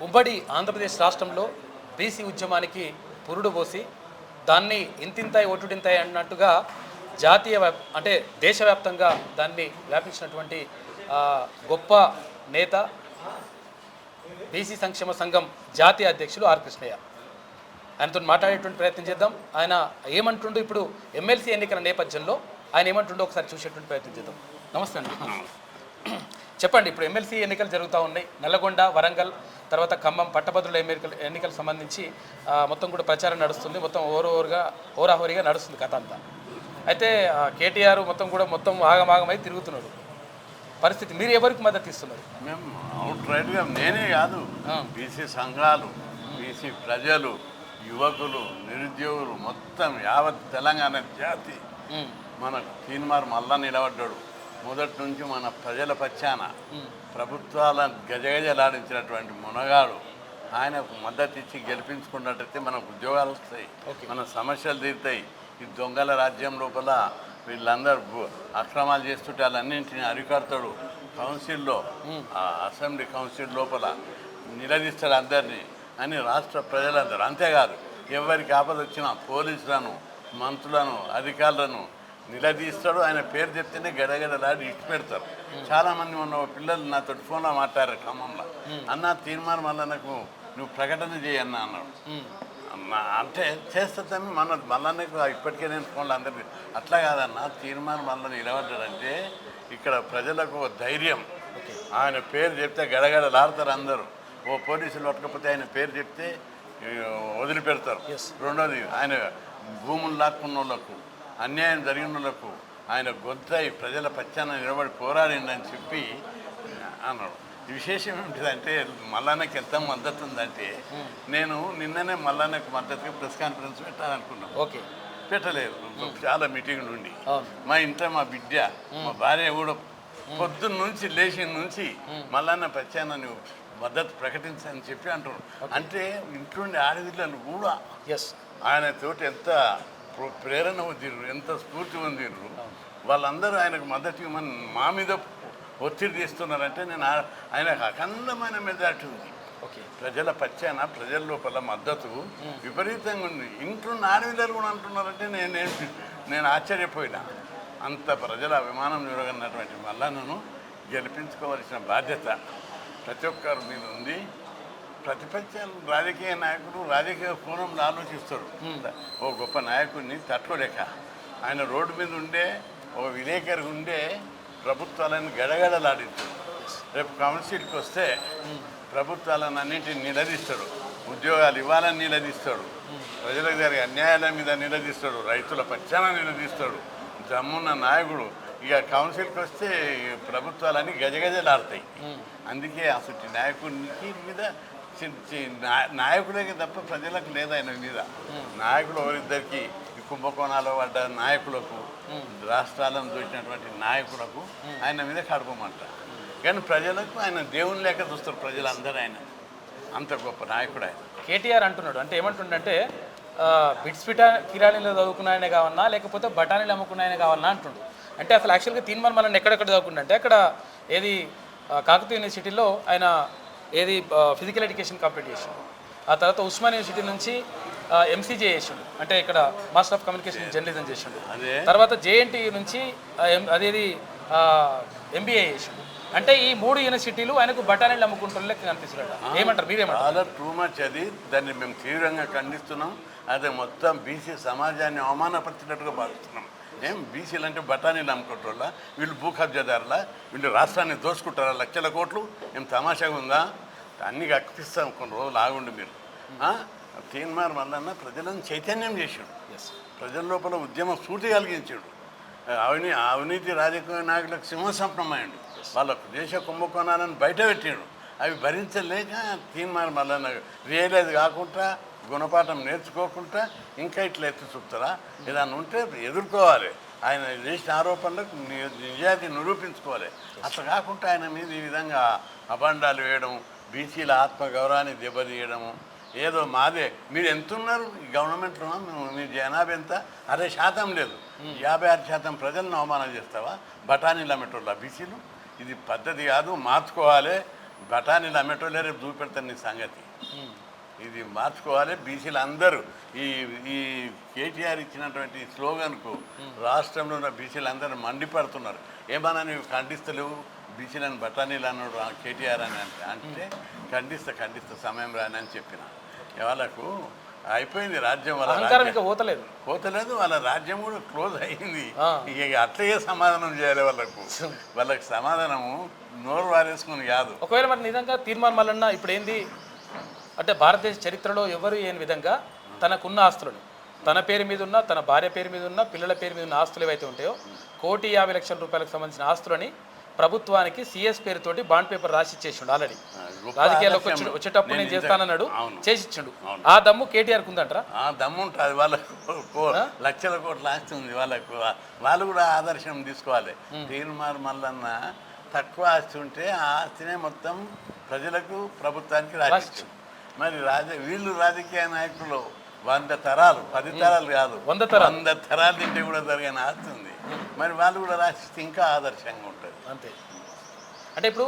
ఉమ్మడి ఆంధ్రప్రదేశ్ రాష్ట్రంలో బీసీ ఉద్యమానికి పురుడు పోసి దాన్ని ఇంతింతాయి ఒట్టుడింతాయి అన్నట్టుగా అంటే దేశవ్యాప్తంగా దాన్ని వ్యాపించినటువంటి గొప్ప నేత బీసీ సంక్షేమ సంఘం జాతీయ అధ్యక్షులు ఆర్ కృష్ణయ్య. ఆయనతో మాట్లాడేటువంటి ప్రయత్నం చేద్దాం. ఆయన ఏమంటుండో ఇప్పుడు ఎమ్మెల్సీ ఎన్నికల నేపథ్యంలో ఆయన ఏమంటుండో ఒకసారి చూసేటువంటి ప్రయత్నం చేద్దాం. నమస్తే అండి. చెప్పండి, ఇప్పుడు ఎమ్మెల్సీ ఎన్నికలు జరుగుతూ ఉన్నాయి. నల్లగొండ, వరంగల్, తర్వాత ఖమ్మం పట్టభద్రుల ఎన్నికలకు సంబంధించి మొత్తం కూడా ప్రచారం నడుస్తుంది. మొత్తం హోరాహోరీగా నడుస్తుంది కథ అంతా. అయితే కేటీఆర్ మొత్తం ఆగమాగమై తిరుగుతున్నాడు. పరిస్థితి మీరు ఎవరికి మద్దతు ఇస్తున్నారు? మేము అవుట్ రైట్గా నేనే కాదు, బీసీ సంఘాలు, బీసీ ప్రజలు, యువకులు, నిరుద్యోగులు మొత్తం యావత్ తెలంగాణ జాతి మన తీన్మార్ మళ్ళా నిలబడ్డాడు. మొదటి నుంచి మన ప్రజల పక్షాన ప్రభుత్వాలను గజగజలాడించినటువంటి మునగాడు. ఆయనకు మద్దతు ఇచ్చి గెలిపించుకున్నట్టయితే మనకు ఉద్యోగాలు వస్తాయి, మన సమస్యలు తీరుతాయి. ఈ దొంగల రాజ్యం లోపల వీళ్ళందరూ అక్రమాలు చేస్తుంటే వాళ్ళన్నింటినీ అరికడతాడు. కౌన్సిల్లో, అసెంబ్లీ కౌన్సిల్ లోపల నిలదీస్తాడు అందరినీ అని రాష్ట్ర ప్రజలందరూ. అంతేకాదు, ఎవరికి ఆపద వచ్చినా పోలీసులను, మంత్రులను, అధికారులను నిలదీస్తాడు. ఆయన పేరు చెప్తేనే గడగడలాడి ఇటు పెడతారు. చాలామంది ఉన్న పిల్లలు నాతో ఫోన్లో మాట్లాడారు ఖమ్మంలో. అన్న తీర్మానం వల్ల నాకు నువ్వు ప్రకటన చేయన్నా అన్నాడు. అంటే చేస్తుందని మళ్ళీ ఇప్పటికే నేను ఫోన్లో అందరికీ అట్లా కాదన్న, తీర్మానం వల్ల నిలబడ్డాడంటే ఇక్కడ ప్రజలకు ధైర్యం. ఆయన పేరు చెప్తే గడగడలాడతారు అందరూ. ఓ పోలీసులు పట్టకపోతే ఆయన పేరు చెప్తే వదిలిపెడతారు. రెండోది, ఆయన భూములు లాక్కున్న వాళ్ళకు, అన్యాయం జరిగిన వాళ్ళకు ఆయన గొంతై ప్రజల పక్షాన నిలబడి పోరాడిందని చెప్పి అన్నాడు. విశేషం ఏమిటిదంటే మల్లన్నకి ఎంత మద్దతు ఉందంటే, నేను నిన్ననే మల్లన్నకు మద్దతుగా ప్రెస్ కాన్ఫరెన్స్ పెట్టాలనుకున్నాను. పెట్టలేదు, చాలా మీటింగ్లు ఉండి. మా ఇంట్లో మా బిడ్డ, మా భార్య కూడా పొద్దున్న నుంచి లేచిన నుంచి మల్లన్న పక్షాన నువ్వు మద్దతు ప్రకటించని చెప్పి అంటున్నాడు. అంటే ఇంట్లోండి ఆడపిల్లలు కూడా ఆయనతోటి ఎంత ప్రేరణ పొందిర్రు, ఎంత స్ఫూర్తి పొందిర్రు. వాళ్ళందరూ ఆయనకు మద్దతు ఇవ్వమని మా మీద ఒత్తిడి తీస్తున్నారంటే ఆయనకు అఖండమైన మెజార్టీ ఉంది. ప్రజల పక్షాన, ప్రజల లోపల మద్దతు విపరీతంగా ఉంది. ఇంట్లో ఆడపిల్లలు కూడా అంటున్నారంటే నేను ఆశ్చర్యపోయినా. అంత ప్రజల అభిమానం చూడగలిగినటువంటి మల్లన్నను గెలిపించుకోవాల్సిన బాధ్యత ప్రతి ఒక్కరి మీద ఉంది. ప్రతిపక్షాలు, రాజకీయ నాయకులు రాజకీయ కోణంలో ఆలోచిస్తారు. ఓ గొప్ప నాయకుడిని తట్టుకోలేక ఆయన రోడ్డు మీద ఉండే ఒక విలేకరి ఉండే ప్రభుత్వాలను గడగడలాడించాడు. రేపు కౌన్సిల్కి వస్తే ప్రభుత్వాలను అన్నింటిని నిలదీస్తాడు. ఉద్యోగాలు ఇవ్వాలని నిలదీస్తాడు, ప్రజలకు జరిగే అన్యాయాల మీద నిలదీస్తాడు, రైతుల పక్షాన నిలదీస్తాడు. జమ్మున్న నాయకుడు. ఇక కౌన్సిల్కి వస్తే ప్రభుత్వాలన్నీ గజగజలాడతాయి. అందుకే అసలు నాయకుడికి మీద నాయకులకి తప్ప ప్రజలకు లేదు ఆయన మీద. నాయకులు ఒకరిద్దరికి కుంభకోణాలు పడ్డ నాయకులకు, రాష్ట్రాలను చూసినటువంటి నాయకులకు ఆయన మీద కడపమంట. కానీ ప్రజలకు ఆయన దేవుని లేక చూస్తారు ప్రజలందరూ. ఆయన అంత గొప్ప నాయకుడు ఆయన. కేటీఆర్ అంటున్నాడు, అంటే ఏమంటుండంటే బిట్స్ కిరాణీలో చదువుకున్న ఆయన కావన్నా లేకపోతే బఠానీలు అమ్ముకున్న ఆయన కావన్నా అంటుండు. అంటే అసలు యాక్చువల్గా తీన్మార్ మళ్ళీ ఎక్కడెక్కడ చదువుకుంటే అక్కడ ఏది కాకతీయ యూనివర్సిటీలో ఆయన ఏది ఫిజికల్ ఎడ్యుకేషన్ కంప్లీట్ చేసిండు. ఆ తర్వాత ఉస్మాన్ యూనివర్సిటీ నుంచి ఎంసీజే చేసిండు, అంటే ఇక్కడ మాస్టర్ ఆఫ్ కమ్యూనికేషన్ జర్నలిజం చేసిండు. తర్వాత జేఎన్టీ నుంచి అదేది ఎంబీఏ చేసిండు. అంటే ఈ 3 యూనివర్సిటీలు ఆయనకు బఠానీలు అమ్ముకుంటున్న కనిపిస్తున్నాడు. ఏమంటారు, మీరేమంటారు? చాలా టూ మచ్ అది. దాన్ని మేము తీవ్రంగా ఖండిస్తున్నాం. అదే మొత్తం బీసీ సమాజాన్ని అవమానపరిచినట్టుగా భావిస్తున్నాం. ఏం బీసీలు అంటే బఠానీలు అమ్ముకుంటారా? వీళ్ళు భూ కబ్జాదారులా? వీళ్ళు రాష్ట్రాన్ని దోచుకుంటారా? లక్షల కోట్లు. ఏం తమాషాగా ఉందా? అన్నీ కక్కిస్తాం, కొన్ని రోజులు ఆగుండి మీరు. తీన్మార్ మల్లన్న ప్రజలను చైతన్యం చేశాడు, ప్రజల లోపల ఉద్యమం స్ఫూర్తి కలిగించాడు. అవినీతి రాజకీయ నాయకులకు సింహసంపన్నమైండు. వాళ్ళకు దేశ కుంభకోణాలను బయట పెట్టాడు. అవి భరించలేక తీన్మార్ మల్లన్న రియలైజ్ కాకుండా, గుణపాఠం నేర్చుకోకుండా ఇంకా ఇట్లా ఎత్తి చూపుతారా? ఏదన్నా ఉంటే ఎదుర్కోవాలి. ఆయన చేసిన ఆరోపణలకు నిజాయితీ నిరూపించుకోవాలి. అట్లా కాకుండా ఆయన మీద ఈ విధంగా అబండాలు వేయడం, బీసీల ఆత్మగౌరవాన్ని దెబ్బతీయడము. ఏదో మాదే, మీరు ఎంత ఉన్నారు ఈ గవర్నమెంట్లో, మీ జనాభా ఎంత? 60% లేదు, 56% ప్రజలను అవమానం చేస్తావా? బఠానీలు అమ్మేటోళ్ళ బీసీలు? ఇది పద్ధతి కాదు, మార్చుకోవాలి. బఠానీలు అమ్మేటోళ్ళే రేపు చూపెడతాను నీ సంగతి. ఇది మార్చుకోవాలి. బీసీలు అందరూ ఈ ఈ కేటీఆర్ ఇచ్చినటువంటి స్లోగన్కు రాష్ట్రంలో ఉన్న బీసీలు అందరూ మండిపడుతున్నారు. ఏమన్నా నువ్వు ఖండిస్తలేవు బీసీలను బఠానీలు అన్నాడు కేటీఆర్ అని అంటే ఖండిస్తా సమయం రాని అని చెప్పిన. వాళ్ళకు అయిపోయింది రాజ్యం, వాళ్ళ పోతలేదు, వాళ్ళ రాజ్యం కూడా క్లోజ్ అయింది. ఇక అట్లగే సమాధానం చేయాలి వాళ్ళకి సమాధానము నోరు వారేసుకుని కాదు. ఒకవేళ మరి నిజంగా తీర్మానం మల్లన్న ఇప్పుడు ఏంది అంటే భారతదేశ చరిత్రలో ఎవరు ఏని విధంగా తనకున్న ఆస్తులను తన పేరు మీద ఉన్న, తన భార్య పేరు మీద ఉన్న, పిల్లల పేరు మీద ఉన్న ఆస్తులు ఏవైతే ఉంటాయో 1,50,00,000 రూపాయలకు సంబంధించిన ఆస్తులని ప్రభుత్వానికి సిఎస్ పేరుతోటి బాండ్ పేపర్ రాసి ఇచ్చేసిండు. ఆల్రెడీ రాజకీయాల్లోకి వచ్చేటప్పుడు నేను చేస్తానన్నాడు, చేసిచ్చిండు. ఆ దమ్ము కేటీఆర్కి ఉందంటారా? ఆ దమ్ము ఉంటుంది. వాళ్ళకు లక్షల కోట్ల ఆస్తి ఉంది. వాళ్ళు కూడా ఆదర్శం తీసుకోవాలి. తీర్మార్ మల్లన్న తక్కువ ఆస్తి ఉంటే ఆ ఆస్తినే మొత్తం ప్రజలకు ప్రభుత్వానికి రాసిచ్చు. మరి వీళ్ళు రాజకీయ నాయకులు 100 తరాలు 10 తరాలు కాదు 100 తరాలు తింటే కూడా జరిగిన ఆస్తి ఉంది. మరి వాళ్ళు కూడా రాసిస్తే ఇంకా ఆదర్శంగా ఉంటుంది. అంతే. అంటే ఇప్పుడు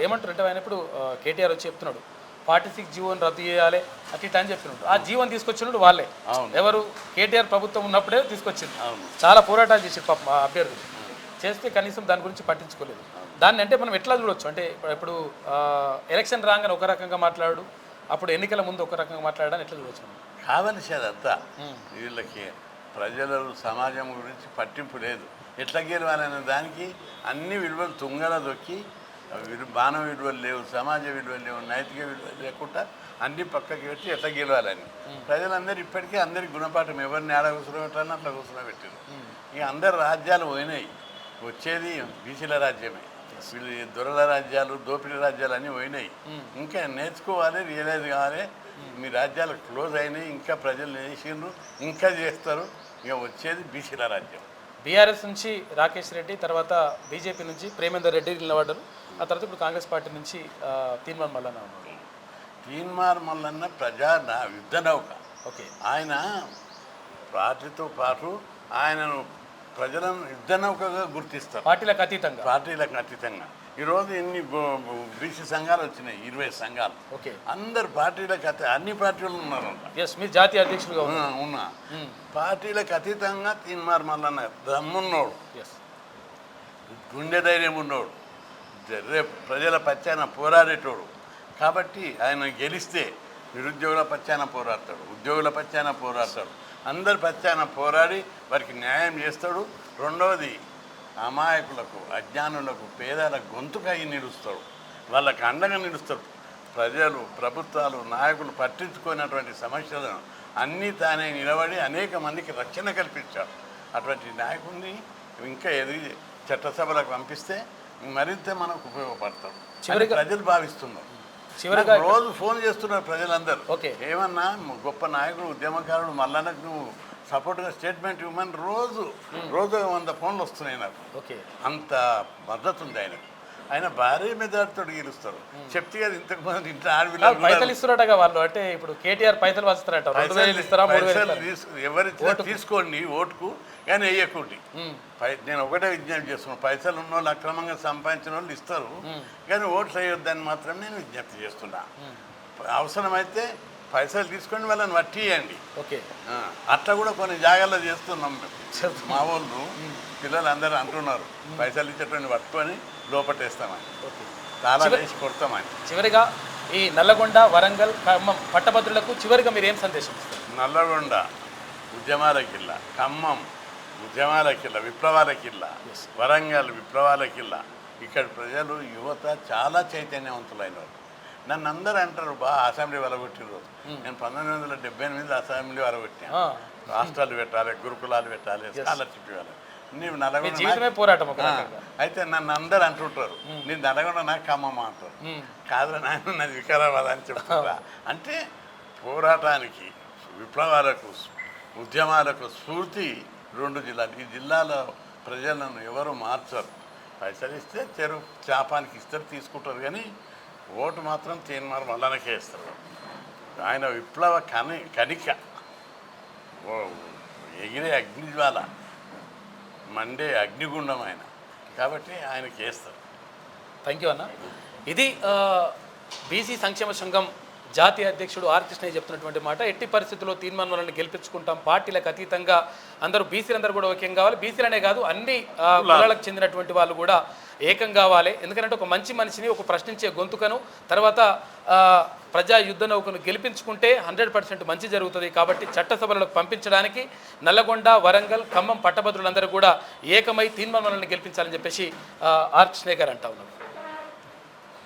ఏమంటారు అంటే ఆయన ఇప్పుడు కేటీఆర్ వచ్చి చెప్తున్నాడు 46 జీవోని రద్దు చేయాలి అటు అని చెప్పినట్టు ఆ జీవోని తీసుకొచ్చినట్టు వాళ్ళే ఎవరు కేటీఆర్ ప్రభుత్వం ఉన్నప్పుడే తీసుకొచ్చింది. చాలా పోరాటాలు చేసి పాప అభ్యర్థులు చేస్తే కనీసం దాని గురించి పట్టించుకోలేదు. దాన్ని అంటే మనం ఎట్లా చూడొచ్చు అంటే ఇప్పుడు ఎలక్షన్ రాగానే ఒక రకంగా మాట్లాడు, అప్పుడు ఎన్నికల ముందు ఒక రకంగా మాట్లాడడానికి ఎట్లా చూడొచ్చు? కావలసి అదంతా వీళ్ళకి ప్రజల సమాజం గురించి పట్టింపు లేదు. ఎట్లా గెలవాలనే దానికి అన్ని విలువలు తుంగల దొక్కి మానవ విలువలు లేవు, సమాజ విలువలు లేవు, నైతిక విలువలు లేకుండా అన్ని పక్కకి పెట్టి ఎట్లా గెలవాలని ప్రజలందరూ ఇప్పటికీ అందరికి గుణపాఠం ఎవరిని ఏడ కూర్చోబెట్టాలని అట్లా కూర్చోబెట్టారు. ఇక అందరు రాజ్యాలు పోయినాయి, వచ్చేది బీసీల రాజ్యమే. వీళ్ళు దొరల రాజ్యాలు దోపిడీ రాజ్యాలు అన్నీ పోయినాయి. ఇంకా నేర్చుకోవాలి, రియలైజ్ కావాలి. మీ రాజ్యాలు క్లోజ్ అయినాయి, ఇంకా ప్రజలు చేసిండ్రు, ఇంకా చేస్తారు. ఇక వచ్చేది బీసీల రాజ్యం. బీఆర్ఎస్ నుంచి రాకేష్ రెడ్డి, తర్వాత బీజేపీ నుంచి ప్రేమేందర్ రెడ్డి నిలబడ్డారు. ఆ తర్వాత ఇప్పుడు కాంగ్రెస్ పార్టీ నుంచి తీర్మార్ మల్లన్న ఉన్నారు. తీర్మార్ మల్లన్న ప్రజా యుద్ధ నౌక. ఓకే. ఆయన పార్టీతో పాటు ఆయనను ప్రజలను యుద్ధ నౌకగా గుర్తిస్తారు. పార్టీలకు అతీతంగా ఈరోజు ఎన్ని బీసీ సంఘాలు వచ్చినాయి, 20 సంఘాలు. ఓకే. అందరు పార్టీలకు అన్ని పార్టీలు ఉన్నారు. మీరు జాతీయ అధ్యక్షులుగా ఉన్నా. పార్టీలకు అతీతంగా తీర్మార్ మల్లన్న దమ్మున్నోడు, గుండె ధైర్యం ఉన్నోడు, రేపు ప్రజల పచ్చాన పోరాడేటోడు. కాబట్టి ఆయన గెలిస్తే నిరుద్యోగుల పచ్చాన పోరాడతాడు, ఉద్యోగుల పచ్చాన పోరాడతాడు, అందరి పచ్చాన పోరాడి వారికి న్యాయం చేస్తాడు. రెండవది అమాయకులకు, అజ్ఞానులకు, పేదల గొంతుకై నిలుస్తాడు, వాళ్ళకి అండగా నిలుస్తాడు. ప్రజలు, ప్రభుత్వాలు, నాయకులు పట్టించుకున్నటువంటి సమస్యలను అన్నీ తానే నిలబడి అనేక మందికి రక్షణ కల్పించాడు. అటువంటి నాయకుడిని ఇంకా ఎదిగి చట్టసభలకు పంపిస్తే మరింత మనకు ఉపయోగపడతాం ప్రజలు భావిస్తున్నారు. చివరిగా రోజు ఫోన్ చేస్తున్నారు ప్రజలందరూ. ఏమన్నా గొప్ప నాయకుడు, ఉద్యమకారుడు మల్లన్నకు నువ్వు సపోర్ట్గా స్టేట్మెంట్ ఇవ్వమని రోజు 100 ఫోన్లు వస్తున్నాయి నాకు. అంత మద్దతు ఉంది ఆయనకు. ఆయన భారీ మెజార్టీతో గెలుస్తారు. చెప్తే కదా ఇంతకు మంది ఇంట్లో పైసలు ఇస్తున్నారట వాళ్ళు. అంటే ఇప్పుడు కేటీఆర్ పైసలు వస్తారట, ఎవరిచ్చినా తీసుకోండి ఓటుకు, కానీ వేయకండి. నేను ఒకటే విజ్ఞప్తి చేస్తున్నాను, పైసలు ఉన్న వాళ్ళు అక్రమంగా సంపాదించిన వాళ్ళు ఇస్తారు, కానీ ఓట్లు వేయొద్దని మాత్రం నేను విజ్ఞప్తి చేస్తున్నా. అవసరమైతే పైసలు తీసుకొని వాళ్ళని వట్టియండి. అట్లా కూడా కొన్ని జాగాల్లో చేస్తున్నాం. మా వాళ్ళు పిల్లలు అందరూ అంటున్నారు పైసలు ఇచ్చేటువంటి పట్టుకొని లోపట్టేస్తామని, చాలా వేసి కొడతామని. చివరిగా ఈ నల్లగొండ, వరంగల్, ఖమ్మం పట్టభద్రులకు చివరిగా మీరు ఏం సందేశం ఇస్తారు? నల్లగొండ ఉద్యమాల కిల్ల, ఖమ్మం ఉద్యమాల కిల్ల, విప్లవాల కిల్ల, వరంగల్ విప్లవాల కిల్ల. ఇక్కడ ప్రజలు, యువత చాలా చైతన్యవంతులైన వాళ్ళు. నన్ను అందరూ అంటారు అసెంబ్లీ వలగొట్టిన రోజు. నేను 1978 అసెంబ్లీ వలగొట్టాను. రాష్ట్రాలు పెట్టాలి, గురుకులాలు పెట్టాలి, స్కాలర్షిప్ ఇవ్వాలి. నీవు నల్గొండ పోరాటం. అయితే నన్ను అందరు అంటుంటారు, నీ నల్గొండ నాకు ఖమ్మమ్మ అంటారు. కాదు నాయన నాది వికారాబాద్ అని చెప్తారా. అంటే పోరాటానికి, విప్లవాలకు, ఉద్యమాలకు స్ఫూర్తి 2 జిల్లాలు. ఈ జిల్లాలో ప్రజలను ఎవరు మార్చరు. పైసలు ఇస్తే చెరువు చేపానికి ఇస్తారు, తీసుకుంటారు, కానీ ఓటు మాత్రం తీర్మార్ మల్లన్నకే ఇస్తారు. ఆయన విప్లవ కనిక, ఎగిరే అగ్నిజ్వాల, మండే అగ్నిగుండం ఆయన. కాబట్టి ఆయనకి వేస్తారు. థ్యాంక్ యూ అన్న. ఇది బీసీ సంక్షేమ సంఘం జాతీయ అధ్యక్షుడు ఆర్ కృష్ణయ్య చెప్తున్నటువంటి మాట, ఎట్టి పరిస్థితుల్లో తీర్మానాలను గెలిపించుకుంటాం, పార్టీలకు అతీతంగా అందరూ బీసీలందరూ కూడా ఏకం కావాలి, బీసీలనే కాదు అన్ని కులాలకు చెందినటువంటి వాళ్ళు కూడా ఏకం కావాలి. ఎందుకంటే ఒక మంచి మనిషిని, ఒక ప్రశ్నించే గొంతుకను, తర్వాత ప్రజా యుద్ధ నౌకను గెలిపించుకుంటే 100% మంచి జరుగుతుంది. కాబట్టి చట్టసభలకు పంపించడానికి నల్లగొండ, వరంగల్, ఖమ్మం పట్టభద్రులందరూ కూడా ఏకమై తీర్మానాలను గెలిపించాలని చెప్పేసి ఆర్ కృష్ణయ్య గారు అంటా ఉన్నారు.